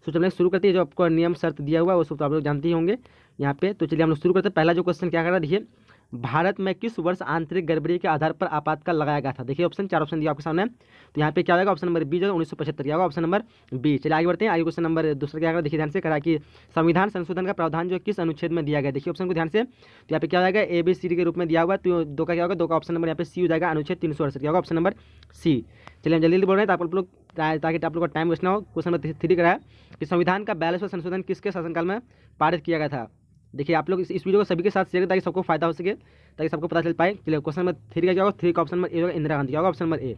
तो चलिए शुरू करते हैं। जो आपको नियम शर्त दिया हुआ है वो सब तो आप लोग जानते ही होंगे यहाँ पे। तो चलिए हम लोग शुरू करते हैं। पहला जो क्वेश्चन क्या कर रहा है, देखिए भारत में किस वर्ष आंतरिक गड़बड़ी के आधार पर आपातकाल लगाया गया था। देखिए ऑप्शन, 4 ऑप्शन दिया आपके सामने। तो यहाँ पे क्या होगा, ऑप्शन नंबर बी जो 1975 क्या होगा, ऑप्शन नंबर बी। चलिए आगे बढ़ते हैं। आगे क्वेश्चन नंबर दूसरा क्या होगा, देखिए ध्यान से करा कि संविधान संशोधन का प्रावधान जो किस अनुच्छेद में दिया गया। देखिए ऑप्शन को ध्यान से। तो यहाँ पे क्या हो जाएगा, ए बी सी डी के रूप में दिया हुआ है। तो दो का क्या होगा, दो का ऑप्शन नंबर यहाँ पे सी हो जाएगा। अनुच्छेद 368 क्या होगा, ऑप्शन नंबर सी। चलिए हम जल्दी जल्दी बोल रहे हैं आप लोग ताकि आप लोग का टाइम वेस्ट ना हो। क्वेश्चन नंबर 3 करा है कि संविधान का 42वां संशोधन किसके शासनकाल में पारित किया गया था। देखिए आप लोग इस वीडियो को सभी के साथ शेयर करें ताकि सबको फायदा हो सके, ताकि सबको पता चल पाए। चलिए क्वेश्चन नंबर 3 का क्या होगा, 3 का ऑप्शन नंबर ए होगा, इंदिरा गांधी क्या होगा, ऑप्शन नंबर ए।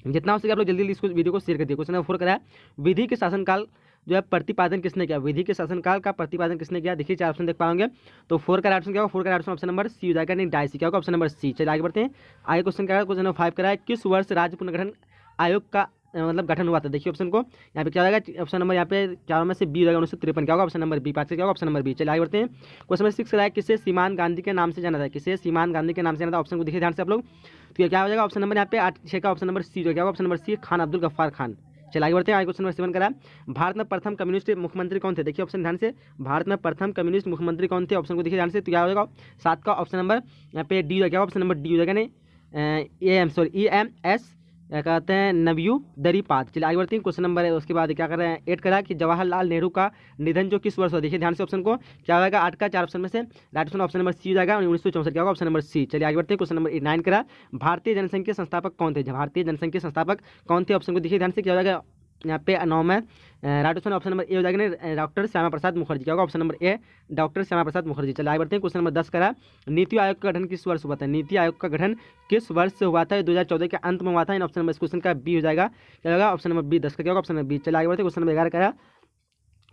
जितना हो सके आप लोग जल्दी जल्दी इसको वीडियो को शेयर कर दिए। क्वेश्चन नंबर 4 करा है विधि के शासनकाल जो है प्रतिपादन किसने किया। विधि के शासनकाल का प्रतिपादन किसने किया। देखिए 4 ऑप्शन देख पाओगे। तो 4 का ऑप्शन क्या होगा, 4 का ऑप्शन नंबर सी हो जाएगा, नहीं डायसी क्या होगा, ऑप्शन नंबर सी। चलिए आगे बढ़ते हैं। आगे क्वेश्चन क्या है, क्वेश्चन नंबर 5 करा है किस वर्ष राज्य पुनर्गठन आयोग का मतलब गठन हुआ था। देखिए ऑप्शन को यहाँ पे क्या होगा, ऑप्शन नंबर यहाँ पे चारों में से बी हो जाएगा, 1953 क्या होगा, ऑप्शन नंबर बी। 5 क्या होगा, ऑप्शन नंबर बी। चलिए आगे बढ़ते हैं। क्वेश्चन नंबर 6 है किसे सीमान गांधी के नाम से जाना था। किसे सीमान गांधी के नाम से जाना था, ऑप्शन को देखिए ध्यान से आप लोग। तो ये क्या हो जाएगा, ऑप्शन नंबर यहाँ पे 6 का ऑप्शन नंबर सी जो क्या होगा, option number C, Khan Abdul Gaffar Khan. चलिए आगे बढ़ते हैं। आगे क्वेश्चन नंबर 7 करा भारत में प्रथम कम्युनिस्ट मुख्यमंत्री कौन थे। देखिए ऑप्शन ध्यान से, भारत में प्रथम कम्युनिस्ट मुख्यमंत्री कौन थे, ऑप्शन को देखिए ध्यान से। तो क्या हो जाएगा, 7 का ऑप्शन नंबर यहाँ पे डी हो जाएगा, ऑप्शन नंबर डी हो जाएगा, नहीं EMS कहते हैं नव्यू दरीपाद। चलिए आगे बढ़ते हैं। क्वेश्चन नंबर है उसके बाद क्या कर रहे हैं, 8 करा कि जवाहरलाल नेहरू का निधन जो किस वर्ष हुआ। देखिए ध्यान से ऑप्शन को, क्या होगा 8 का 4 ऑप्शन में से right option option number C हो जाएगा, 1964 क्या होगा, ऑप्शन नंबर सी। चलिए आगे बढ़ते हैं। क्वेश्चन नंबर 9 करा भारतीय जनसंघ के संस्थापक कौन थे। भारतीय जनसंघ के संस्थापक कौन थे, ऑप्शन को देखिए ध्यान से। क्या हो जाएगा यहाँ पे 9 में राइट ऑप्शन नंबर ए हो जाएगा, नहीं डॉक्टर श्यामा प्रसाद मुखर्जी क्या होगा, option number A, doctor Shyama Prasad Mukherjee. चलिए आगे बढ़ते हैं। क्वेश्चन नंबर 10 करा नीति आयोग का गठन किस वर्ष हुआ था। नीति आयोग का गठन किस वर्ष से हुआ था, 2014 के अंत में हुआ था। इन ऑप्शन नंबर, इस क्वेश्चन का बी हो जाएगा, क्या होगा, ऑप्शन नंबर बी। 10 का क्या होगा, ऑप्शन नंबर बी। चलिए आगे बढ़ते हैं। क्वेश्चन नंबर 11 करा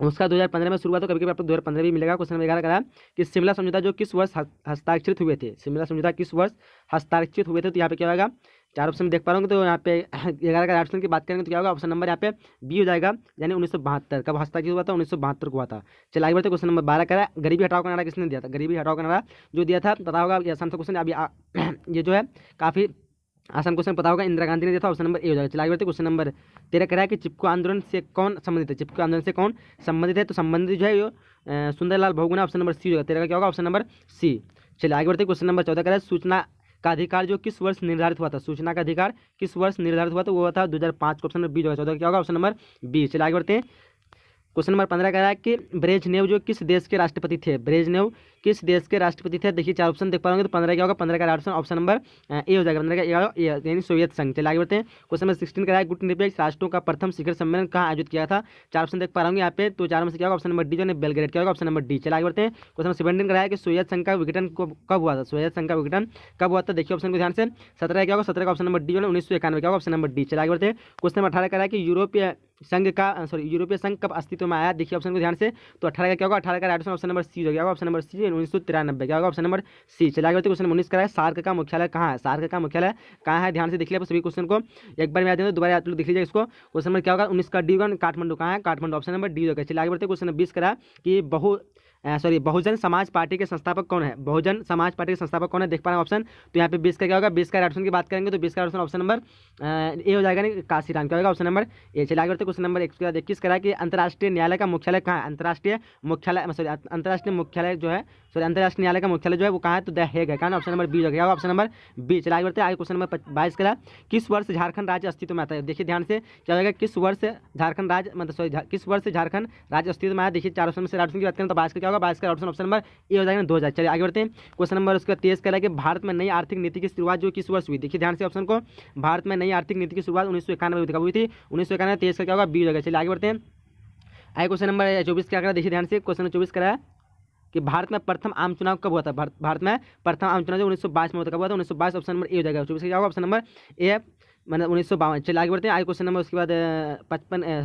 उसका 2015 में शुरू हुआ, तो कभी कभी आपको 2015 भी मिलेगा। क्वेश्चन नंबर 11 करा कि शिमला समझौता जो किस वर्ष हस्ताक्षरित हुए थे। शिमला समझौता किस वर्ष हस्ताक्षरित हुए थे। तो यहाँ पे क्या होगा, 4 ऑप्शन देख पा रहे होंगे। तो यहाँ पे 11 का ऑप्शन की बात करेंगे तो क्या होगा, ऑप्शन नंबर यहाँ पे बी हो जाएगा, यानी 1972 कब हस्ताक्षरित हुआ था, 1972 को हुआ था। चलिए आगे बढ़ते। क्वेश्चन नंबर 12 करा गरीबी हटाओ का नारा किसने दिया था। गरीबी हटाओ का नारा जो दिया था पता होगा, ये आसान सा क्वेश्चन अभी ये जो है काफी आसान क्वेश्चन पता होगा, इंदिरा गांधी ने दिया था, ऑप्शन नंबर ए हो जाएगा। चलिए आगे बढ़ते। क्वेश्चन नंबर 13 करा है कि चिपको आंदोलन से कौन संबंधित है। चिपको आंदोलन से कौन संबंधित है, तो संबंधित जो है ये Sundarlal Bahuguna, option number C होगा। 13 का क्या होगा, ऑप्शन नंबर सी। चलिए आगे बढ़ते। क्वेश्चन नंबर 14 करा है सूचना का अधिकार जो किस वर्ष निर्धारित हुआ था। सूचना का अधिकार किस वर्ष निर्धारित हुआ था, वो था 2005 ऑप्शन नंबर बी होगा। 14 क्या होगा, ऑप्शन नंबर बी। चलिए आगे बढ़ते हैं। क्वेश्चन नंबर 15 कह रहा है कि ब्रेजनेव जो किस देश के राष्ट्रपति थे। ब्रेजनेव किस देश के राष्ट्रपति थे। देखिए 4 ऑप्शन देख पाओगे। तो 15 क्या होगा, 15 का ऑप्शन ऑप्शन नंबर ए हो जाएगा। 15 का ए यानी सोवियत संघ। चलिए आगे बढ़ते हैं। क्वेश्चन नंबर 16 कह रहा है गुटनिरपेक्ष राष्ट्रों का प्रथम शिखर सम्मेलन कहाँ आयोजित किया था। 4 ऑप्शन देख पा रहे होंगे यहाँ पे। तो 4 में से क्या होगा, ऑप्शन नंबर डी जो है बेलग्रेड क्या होगा, ऑप्शन नंबर डी। चलिए आगे बढ़ते हैं। क्वेश्चन नंबर 17 कह रहा है कि सोवियत संघ का विघटन कब हुआ था। सोवियत संघ का विघटन कब हुआ था, देखिए ऑप्शन को ध्यान से। 17 क्या होगा, 17 का ऑप्शन नंबर डी जो है 1991 क्या होगा, ऑप्शन नंबर डी। चलिए आगे बढ़ते हैं। क्वेश्चन नंबर 18 कह रहा है कि यूरोपीय संघ कब अस्तित्व में आया। देखिए ऑप्शन को ध्यान से। तो 18 का क्या होगा, 18 का राइट ऑप्शन नंबर सी हो गया, ऑप्शन नंबर सी 1993 क्या होगा, ऑप्शन नंबर सी। चलिए आगे बढ़ते। क्वेश्चन 19 का है सार्क का मुख्यालय कहाँ है। सार्क का मुख्यालय कहाँ है, ध्यान से देख लिया सभी क्वेश्चन को एक बार याद है, दोबारा आप लोग देख लीजिए इसको। क्वेश्चन नंबर क्या होगा, 19 का डी होगा, काठमांडू कहाँ है, काठमांडू, ऑप्शन नंबर डी होगा। चलिए आगे बढ़ते। क्वेश्चन नंबर 20 करा कि बहुजन समाज पार्टी के संस्थापक कौन है। बहुजन समाज पार्टी के संस्थापक कौन है, देख पा रहे हैं ऑप्शन। तो यहाँ पे 20 का क्या होगा, 20 का ऑप्शन की बात करेंगे तो 20 का ऑप्शन नंबर ए हो जाएगा, नहीं काशीराम क्या होगा, ऑप्शन नंबर ए। चलिए आगे बढ़ते। क्वेश्चन नंबर 21 करा कि अंतर्राष्ट्रीय न्यायालय का मुख्यालय कहाँ है। अंतर्राष्ट्रीय मुख्यालय जो है अंतर्राष्ट्रीय न्यायालय का मुख्यालय जो है वो कहाँ है, तो द हेग है, कहाँ ऑप्शन नंबर बी हो गया, ऑप्शन नंबर बी। चलिए आगे बढ़ते। आगे क्वेश्चन नंबर 22 करा किस वर्ष झारखंड राज्य अस्तित्व में आता है। देखिए ध्यान से क्या होगा, किस वर्ष झारखंड राज्य किस वर्ष झारखंड राज्य अस्तित्व में आया। देखिए 4 ऑप्शन में से राष्ट्र की बात करें तो 22 का क्या होगा, 22 का ऑप्शन नंबर ए हो जाएगा, 2000। चलिए आगे बढ़ते हैं। क्वेश्चन नंबर उसका 23 कह रहा है कि भारत में नई आर्थिक नीति की शुरुआत जो किस वर्ष हुई। देखिए ध्यान से ऑप्शन को, भारत में नई आर्थिक नीति की शुरुआत 1991 में हुई थी, 1991। 23 का क्या होगा, बी हो जाएगा। चलिए आगे बढ़ते हैं। आगे क्वेश्चन नंबर 24 क्या करा, देखिए ध्यान से। क्वेश्चन 24 करा है कि भारत में प्रथम आम चुनाव कब हुआ था। भारत में प्रथम आम चुनाव जो 1922 में हुआ था, कब हुआ था, 1922, ऑप्शन नंबर ए हो जाएगा। 24 का क्या होगा, ऑप्शन नंबर ए मतलब 1952। चलिए आगे बढ़ते हैं। आगे क्वेश्चन नंबर उसके बाद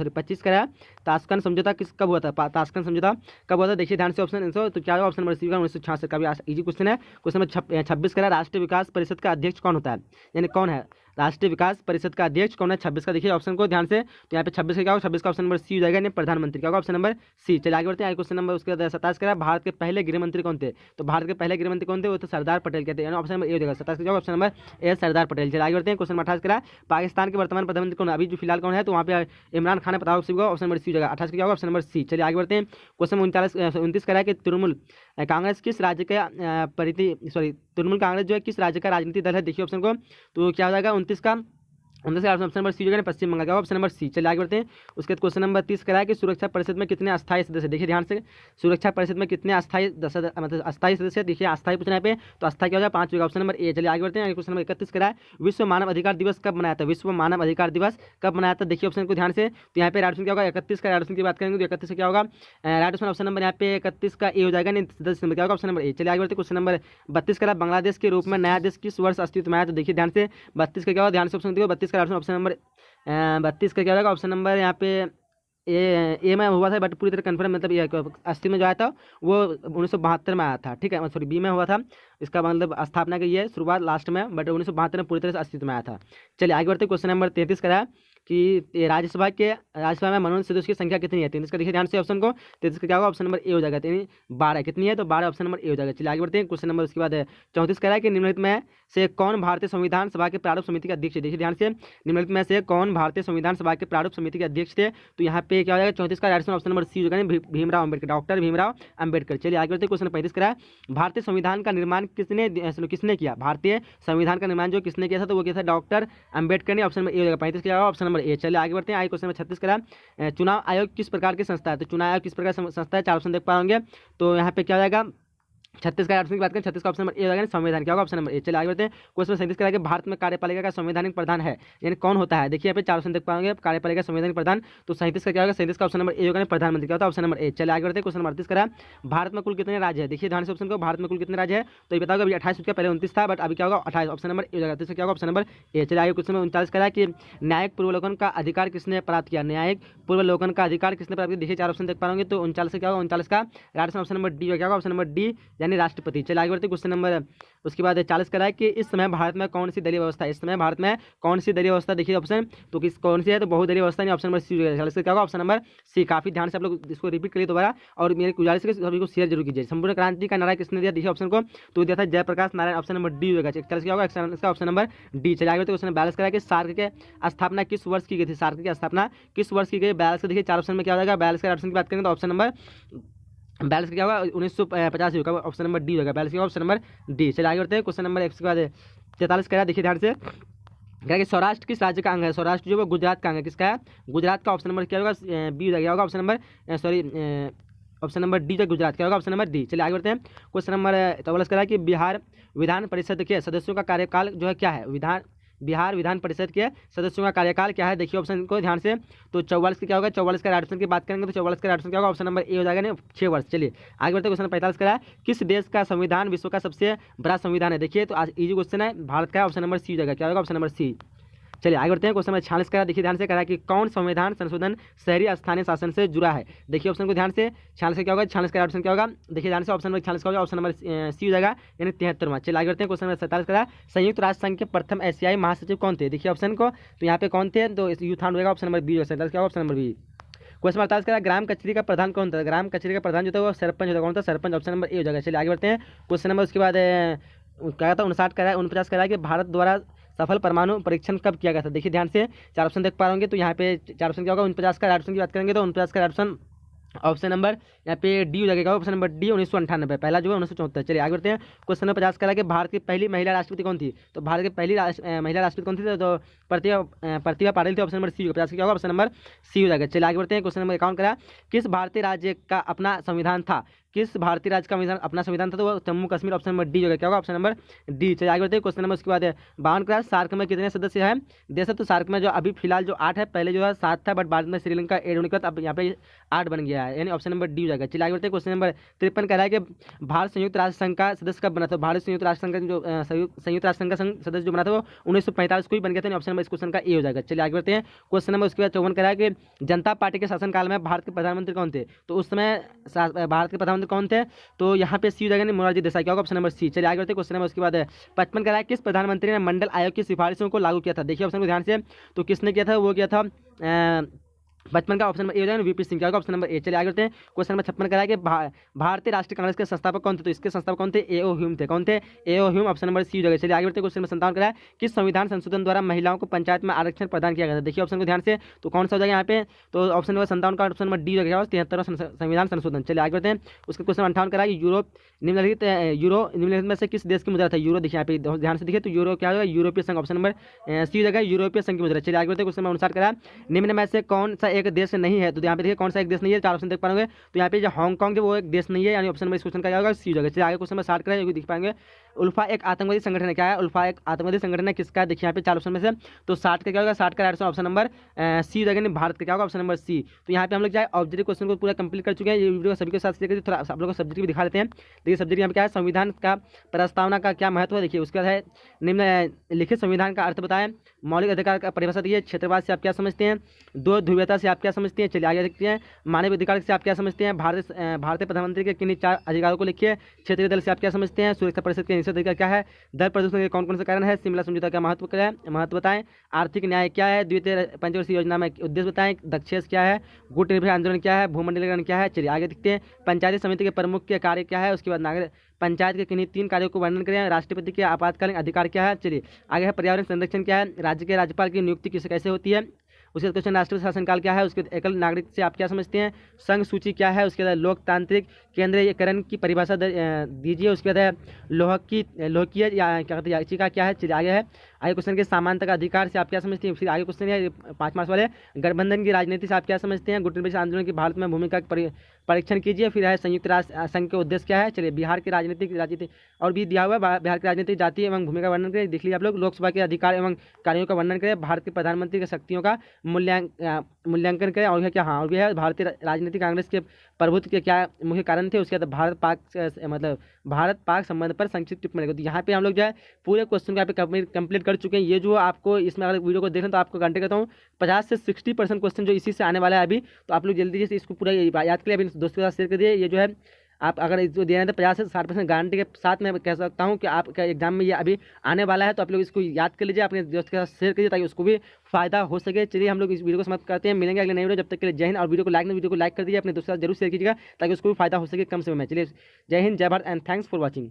25 का है ताशकंद समझौता कब हुआ था। ताशकंद समझौता कब हुआ था, देखिए ध्यान से ऑप्शन। तो क्या होगा, ऑप्शन नंबर सी का 1966 का भी इजी क्वेश्चन है। क्वेश्चन नंबर 26 का राष्ट्रीय विकास परिषद का अध्यक्ष कौन होता है, यानी कौन है राष्ट्रीय विकास परिषद का अध्यक्ष कौन है? 26 का देखिए ऑप्शन को ध्यान से, तो यहाँ पे 26 का क्या होगा? 26 का ऑप्शन नंबर सी हो जाएगा, यानी प्रधानमंत्री क्या होगा? Option number C. चलिए आगे बढ़ते हैं। क्वेश्चन नंबर उसके बाद 27 का भारत के पहले गृह मंत्री कौन थे? तो भारत के पहले गृह मंत्री कौन थे? वो तो सरदार पटेल कहते हैं, ऑप्शन नंबर ए हो जाएगा। 27 का ऑप्शन नंबर ए सरदार पटेल। चलिए आगे बढ़ते हैं। क्वेश्चन 28 का पाकिस्तान के वर्तमान प्रधानमंत्री कौन है? अभी जो फिलहाल कौन है? तो वहाँ पे इमरान खान है, बताओ ऑप्शन नंबर सी हो जाएगा। 28 का क्या होगा? Option number C. चलिए आगे बढ़ते हैं। क्वेश्चन 29 का है कि तृणमूल कांग्रेस किस राज्य का तृणमूल कांग्रेस जो है किस राज्य का राजनीतिक दल है? देखिए ऑप्शन को, तो क्या हो जाएगा? 29 का ऑप्शन नंबर सी हो जाएगा, पश्चिम बंगाल का ऑप्शन नंबर सी। चलिए आगे बढ़ते हैं। उसके बाद क्वेश्चन नंबर 30 कराया कि सुरक्षा परिषद में कितने अस्थायी सदस्य? देखिए ध्यान से, सुरक्षा परिषद में कितने अस्थायी अस्थायी सदस्य? देखिए अस्थायी पूछना है पे, तो अस्थायी क्या हो जाएगा? 5 होगा, ऑप्शन नंबर ए। चलिए आगे बढ़ते हैं। क्वेश्चन नंबर 31 कराया विश्व मानव अधिकार दिवस कब मनाया था? विश्व मानव अधिकार दिवस कब मनाया था? देखिए ऑप्शन को ध्यान से, तो यहाँ पे राइट ऑप्शन क्या होगा? 31 का राइट ऑप्शन की बात करेंगे तो 31 क्या होगा? राइट ऑप्शन नंबर यहाँ पे 31 का ए हो जाएगा, नहीं 10 नंबर क्या होगा? ऑप्शन नंबर ए। चलिए आगे बढ़ते हैं। क्वेश्चन नंबर 32 का बांग्लादेश के रूप में नया देश किस वर्ष अस्तित्व में आया? तो देखिए ध्यान से, 32 का क्या होगा? ध्यान से ऑप्शन देखो, 32 का ऑप्शन नंबर 32 का क्या होगा? ऑप्शन नंबर यहाँ पे ए में हुआ था, बट पूरी तरह कन्फर्म मतलब ये अस्सी में जो आया था वो 1972 में आया था, ठीक है, सॉरी बी में हुआ था, इसका मतलब स्थापना की है शुरुआत लास्ट में, बट 1972 में पूरी तरह से अस्तित्व में आया था। चलिए आगे बढ़ते। क्वेश्चन नंबर 33 का है कि राज्यसभा में मनोनीत सदस्यों की संख्या कितनी है? 33 का देखिए ध्यान से ऑप्शन को, 33 का क्या होगा? ऑप्शन नंबर ए हो जाएगा, 12 कितनी है? तो 12 ऑप्शन नंबर ए हो जाएगा। चलिए आगे बढ़ते हैं। क्वेश्चन नंबर उसके बाद 34 का है कि निम्नलिखित में से कौन भारतीय संविधान सभा के प्रारूप समिति के अध्यक्ष है? देखिए ध्यान से, निम्नलिखित में से कौन भारतीय संविधान सभा के प्रारूप समिति के अध्यक्ष थे? तो यहाँ पे क्या हो जाएगा? 34 का ऑप्शन नंबर सी हो जाएगा, भीमराव अम्बेडकर, डॉक्टर भीमराव अम्बेडकर। चलिए आगे बढ़ते हैं। क्वेश्चन 35 का भारतीय संविधान का निर्माण किसने किया? भारतीय संविधान का निर्माण जो किसने किया था? तो वो किया था डॉक्टर अम्बेडकर ने, ऑप्शन नंबर ए हो जाएगा। 35 का ऑप्शन नंबर ए। चलिए आगे बढ़ते हैं। क्वेश्चन नंबर 36 का चुनाव आयोग किस प्रकार की संस्था है? तो चुनाव आयोग किस प्रकार संस्था है? 4 ऑप्शन देख पाएंगे, तो यहाँ पे क्या हो जाएगा? 36 का ऑप्शन की बात करें, 36 का ऑप्शन नंबर ए होगा, संविधान क्या होगा? ऑप्शन नंबर ए। चलिए आगे बढ़ते हैं। क्वेश्चन 37 का भारत में कार्यपालिका का संवैधानिक प्रधान है, यानी कौन होता है? देखिए यहाँ पे 4 ऑप्शन देख पाएंगे, कार्यपालिका संवैधानिक प्रधान, तो 37 का क्या होगा? 37 का ऑप्शन नंबर ए होगा, प्रधानमंत्री क्या होता है? ऑप्शन नंबर ए। चलिए आगे बढ़ते हैं। क्वेश्चन नंबर 38 का भारत में कुल कितने राज्य है? देखिए ध्यान से ऑप्शन को, भारत में कुल कितने राज्य है? तो ये बताओगे अभी 28 का, पहले 29 था, बट अभी क्या होगा? 28 ऑप्शन नंबर ए हो जाएगा। तो क्या होगा? ऑप्शन नंबर ए। चलिए आगे क्वेश्चन 39 का कि न्यायिक पूर्वावलोकन का अधिकार किसने प्राप्त किया? न्यायिक पूर्वावलोकन का अधिकार किसने प्राप्त किया? देखिए 4 ऑप्शन देख पाएंगे, तो 39 से क्या होगा? 39 का राइट ऑप्शन नंबर डी क्या होगा? ऑप्शन नंबर डी, यानी राष्ट्रपति। चलिए आगे बढ़ते। क्वेश्चन नंबर उसके बाद 40 का है कि इस समय भारत में कौन सी दलीय व्यवस्था है? इस समय भारत में कौन सी दलीय व्यवस्था? देखिए ऑप्शन तो किस कौन सी है? तो बहुदलीय व्यवस्था, ऑप्शन नंबर सी। 40 का क्या होगा? Option number C. काफी ध्यान से आप लोग इसको रिपीट करिए दोबारा, और मेरे गुजारिश है सभी को शेयर जरूर कीजिए। संपूर्ण क्रांति का नारा किसने दिया? देखिए ऑप्शन को, तो दिया था Jayaprakash Narayan, option number D होगा। 41 क्या होगा? इसका ऑप्शन नंबर डी। चलिए आगे क्वेश्चन 42 का है कि सार्क के स्थापना किस वर्ष की गई थी? सार्क की स्थापना किस वर्ष की गई? 42 का देखिए 4 ऑप्शन में क्या हो जाएगा? 42 का ऑप्शन की बात करेंगे तो ऑप्शन नंबर 42 क्या होगा? 1950 होगा, ऑप्शन नंबर डी होगा। 42 ऑप्शन नंबर डी। चलिए आगे बढ़ते हैं। क्वेश्चन नंबर 1 के बाद 43 का देखिए ध्यान से, क्या कि सौराष्ट्र किस राज्य का अंग है? सौराष्ट्र जो है गुजरात का अंग है। किसका है? गुजरात का। ऑप्शन नंबर क्या होगा? बी हो जाएगा, option number option number D जो गुजरात क्या होगा? Option number D. चलिए आगे बढ़ते हैं। क्वेश्चन नंबर 44 का है कि बिहार विधान परिषद के सदस्यों का कार्यकाल जो है क्या है? बिहार विधान परिषद के सदस्यों का कार्यकाल क्या है? देखिए ऑप्शन को ध्यान से, तो 44 का क्या होगा? 44 का राइट ऑप्शन की बात करेंगे तो 44 का राइट ऑप्शन क्या होगा? ऑप्शन नंबर ए हो जाएगा, नहीं 6 वर्ष। चलिए आगे बढ़ते हैं। क्वेश्चन 45 का किस देश का संविधान विश्व का सबसे बड़ा संविधान है? देखिए तो आज इजी क्वेश्चन है, भारत का। ऑप्शन नंबर सी हो जाएगा, क्या होगा? Option number C. चलिए आगे बढ़ते हैं। क्वेश्चन नंबर 46 का देखिए ध्यान से करा कि कौन संविधान संशोधन शहरी स्थानीय शासन से जुड़ा है? देखिए ऑप्शन को ध्यान से, 46 क्या होगा? 46 का ऑप्शन क्या होगा? देखिए ध्यान से, ऑप्शन नंबर 46 का होगा, ऑप्शन नंबर सी हो जाएगा, यानी 73वां। चलिए आगे बढ़ते हैं। क्वेश्चन नंबर 47 का संयुक्त राष्ट्र संघ के प्रथम एशियाई महासचिव कौन थे? देखिए ऑप्शन को, तो यहाँ पे कौन थे? तो यूथान होगा, ऑप्शन नंबर बी। 47 क्या होगा? Option number B. क्वेश्चन 48 का ग्राम कचेरी का प्रधान कौन था? ग्राम कचेरी का प्रधान जो था वो सरपंच होता है। कौन था? सरपंच। ऑप्शन नंबर ए हो जाएगा। चलिए आगे बढ़ते हैं। क्वेश्चन नंबर उसके बाद क्या था? 49 का कि भारत द्वारा सफल परमाणु परीक्षण कब किया गया था? देखिए ध्यान से, 4 ऑप्शन देख पा रहे होंगे, तो यहाँ पे 4 ऑप्शन क्या होगा? 49 का ऑप्शन की बात करेंगे तो 49 का ऑप्शन नंबर यहाँ पे डी हो जाएगा, ऑप्शन नंबर डी 1998, पहला जो है 1974। चलिए आगे बढ़ते हैं। क्वेश्चन नंबर 50 का कि भारत की पहली महिला राष्ट्रपति कौन थी? तो भारत की पहली महिला राष्ट्रपति कौन थी? तो प्रतिभा पाटिल थी। ऑप्शन नंबर सी होगा। 50 क्या होगा? ऑप्शन नंबर सी हो जाएगा। चलिए आगे बढ़ते हैं। क्वेश्चन नंबर 51 करा किस भारतीय राज्य का अपना संविधान था? किस भारतीय राज्य का अपना संविधान था? तो वो Jammu Kashmir. Option number D होगा, क्या होगा? Option number D. चलिए आगे बढ़ते हैं। क्वेश्चन नंबर उसके बाद 52 का सार्क में कितने सदस्य हैं? देश है, तो सार्क में जो अभी फिलहाल जो 8 है, पहले जो है 7 था, बट बाद में श्रीलंका एड होने के बाद अब यहाँ पे 8 बन गया है, यानी ऑप्शन नंबर डी हो जाएगा। चलिए आगे बढ़ते हैं। क्वेश्चन नंबर 53 कह रहा है कि भारत संयुक्त राष्ट्र संघ का सदस्य कब बना था? भारत संयुक्त राष्ट्र संघ का जो संयुक्त राष्ट्र संघ का सदस्य जो बना था वो 1945 को ही बन गया था, ऑप्शन नंबर इस क्वेश्चन का ए हो जाएगा। चलिए आगे बढ़ते हैं। क्वेश्चन नंबर उसके बाद 54 कह रहा है कि जनता पार्टी के शासनकाल में भारत के प्रधानमंत्री कौन थे? तो उस समय भारत के प्रधानमंत्री प्रधानमंत्री कौन थे? तो यहाँ पे सी हो जाएगा, मोरारजी देसाई। क्या होगा? Option number C. चलिए आगे बढ़ते हैं क्वेश्चन नंबर। उसके बाद 55 का है, किस प्रधानमंत्री ने मंडल आयोग की सिफारिशों को लागू किया था? देखिए ऑप्शन को ध्यान से, तो किसने किया था? वो किया था 55 का ऑप्शन नंबर ए हो जाएगा, वीपी सिंह। क्या होगा? ऑप्शन नंबर ए। चलिए आगे बढ़ते हैं क्वेश्चन नंबर 56 का है कि भारतीय राष्ट्रीय कांग्रेस के संस्थापक कौन थे? तो इसके संस्थापक कौन थे? ए.ओ. ह्यूम थे। कौन थे? A O. Hume. Option number C हो जाएगा। चलिए आगे बढ़ते हैं क्वेश्चन नंबर 57 का है, किस संविधान संशोधन द्वारा महिलाओं को पंचायत में आरक्षण प्रदान किया गया था? देखिए ऑप्शन को ध्यान से, तो कौन सा हो जाएगा यहाँ पे? तो ऑप्शन नंबर 57 का ऑप्शन नंबर डी हो जाएगा, 73वां संविधान संशोधन। चलिए आगे बढ़ते हैं। उसके क्वेश्चन 58 का है, यूरोप निम्नलिखित में से किस देश की मुद्रा था? यूरो। देखिए यहाँ पे ध्यान से देखिए, तो यूरो क्या होगा? यूरोपीय संघ। ऑप्शन नंबर सी हो जाएगा, यूरोपीय संघ की मुद्रा। चलिए आगे बढ़ते हैं क्वेश्चन नंबर 59 का है, निम्न में से कौन सा एक देश नहीं है? तो यहाँ पे देखिए कौन सा एक देश नहीं है, 4 ऑप्शन देख पाएंगे। तो यहाँ पे जो हांगकांग है वो एक देश नहीं है, यानी ऑप्शन नंबर इस क्वेश्चन का क्या होगा? सी हो जाएगा। चलिए आगे क्वेश्चन नंबर 60 का है, देख पाएंगे, उल्फा एक आतंकवादी संगठन है। क्या है? उल्फा एक आतंकवादी संगठन है, किसका है? देखिए यहाँ पे 4 ऑप्शन में से, तो 60 का क्या होगा? 60 का राइट ऑप्शन नंबर सी हो जाएगा, भारत का क्या होगा? Option number C. तो यहाँ पे हम लोग जाए ऑब्जेक्टिव क्वेश्चन को पूरा कंप्लीट कर चुके हैं। ये वीडियो सभी के साथ शेयर करके थोड़ा आप लोगों को सब्जेक्ट भी दिखा देते हैं। देखिए सब्जेक्ट यहाँ पे क्या है? संविधान का प्रस्तावना का क्या महत्व है? देखिए उसके बाद है निम्न लिखित संविधान का अर्थ बताएं, मौलिक अधिकार का परिभाषा दी है, क्षेत्रवाद से आप क्या समझते हैं, दो ध्रुवीयता से आप क्या समझते हैं। चलिए आगे देखते हैं, मानव अधिकार से आप क्या समझते हैं, भारतीय प्रधानमंत्री के किन्हीं 4 अधिकारों को लिखिए, क्षेत्रीय दल से आप क्या समझते हैं, सुरक्षा परिषद के निषेध अधिकार क्या है, दल प्रदूषण के कौन कौन से कारण है, शिमला समझौता का महत्व क्या है, महत्व बताएं, आर्थिक न्याय क्या है, द्वितीय पंचवर्षीय योजना में उद्देश्य बताएं, दक्षेस क्या है, गुट निर्भय आंदोलन क्या है, भूमंडलीकरण क्या है। चलिए आगे देखते हैं, पंचायती समिति के प्रमुख के कार्य क्या है, उसके बाद नागरिक पंचायत के किन्हीं 3 कार्यों को वर्णन करें, राष्ट्रपति के आपातकालीन अधिकार क्या है। चलिए आगे है, पर्यावरण संरक्षण क्या है, राज्य के राज्यपाल की नियुक्ति कैसे होती है। उसके बाद क्वेश्चन राष्ट्रीय शासनकाल क्या है, उसके बाद एकल नागरिक से आप क्या समझते हैं, संघ सूची क्या है, उसके बाद लोकतांत्रिक केंद्रीयकरण की परिभाषा दीजिए। उसके बाद लोककीय क्या कहते हैं याचिका क्या है। चलिए आगे है, आगे क्वेश्चन के समानता का अधिकार से आप क्या समझते हैं। फिर आगे क्वेश्चन है 5 मार्क्स वाले, गठबंधन की राजनीति से आप क्या समझते हैं, गुट निर्भय आंदोलन की भारत में भूमिका परीक्षण कीजिए। फिर है संयुक्त राष्ट्र संघ के उद्देश्य क्या है। चलिए बिहार की राजनीति और भी दिया हुआ है, बिहार की राजनीतिक जाति एवं भूमिका वर्णन करें। देख लीजिए आप लोग, लोकसभा के अधिकार एवं कार्यों का वर्णन करें, भारत के प्रधानमंत्री की शक्तियों का मूल्यांकन करें, और क्या हाँ और भी है, भारतीय राजनीतिक कांग्रेस के प्रभुत्व के क्या मुख्य कारण थे। उसके बाद भारत पाक संबंध पर संक्षिप्त टिप्पणी करें। तो यहाँ पे हम लोग जो है पूरे क्वेश्चन को यहाँ पे कंप्लीट कर चुके हैं। ये जो आपको इसमें अगर वीडियो को देखें तो आपको घंटे कहता हूँ 50 से 60% क्वेश्चन जो इसी से आने वाला है अभी, तो आप लोग जल्दी से इसको पूरा याद कर लिए, अभी दोस्तों के साथ शेयर कर दिए। ये जो है आप अगर इसको देना है तो 50 से 60% गारंटी के साथ मैं कह सकता हूँ कि आपका एग्जाम में ये अभी आने वाला है। तो आप लोग इसको याद कर लीजिए, अपने दोस्त के साथ शेयर कीजिए ताकि उसको भी फायदा हो सके। चलिए हम लोग इस वीडियो को समाप्त करते हैं, मिलेंगे अगले नए वीडियो, जब तक के लिए जय हिंद। और वीडियो को लाइक कर दीजिए, अपने दोस्तों के साथ जरूर शेयर कीजिएगा ताकि उसको भी फायदा हो सके कम समय में। चलिए जय हिंद, जय Bharat and thanks for watching.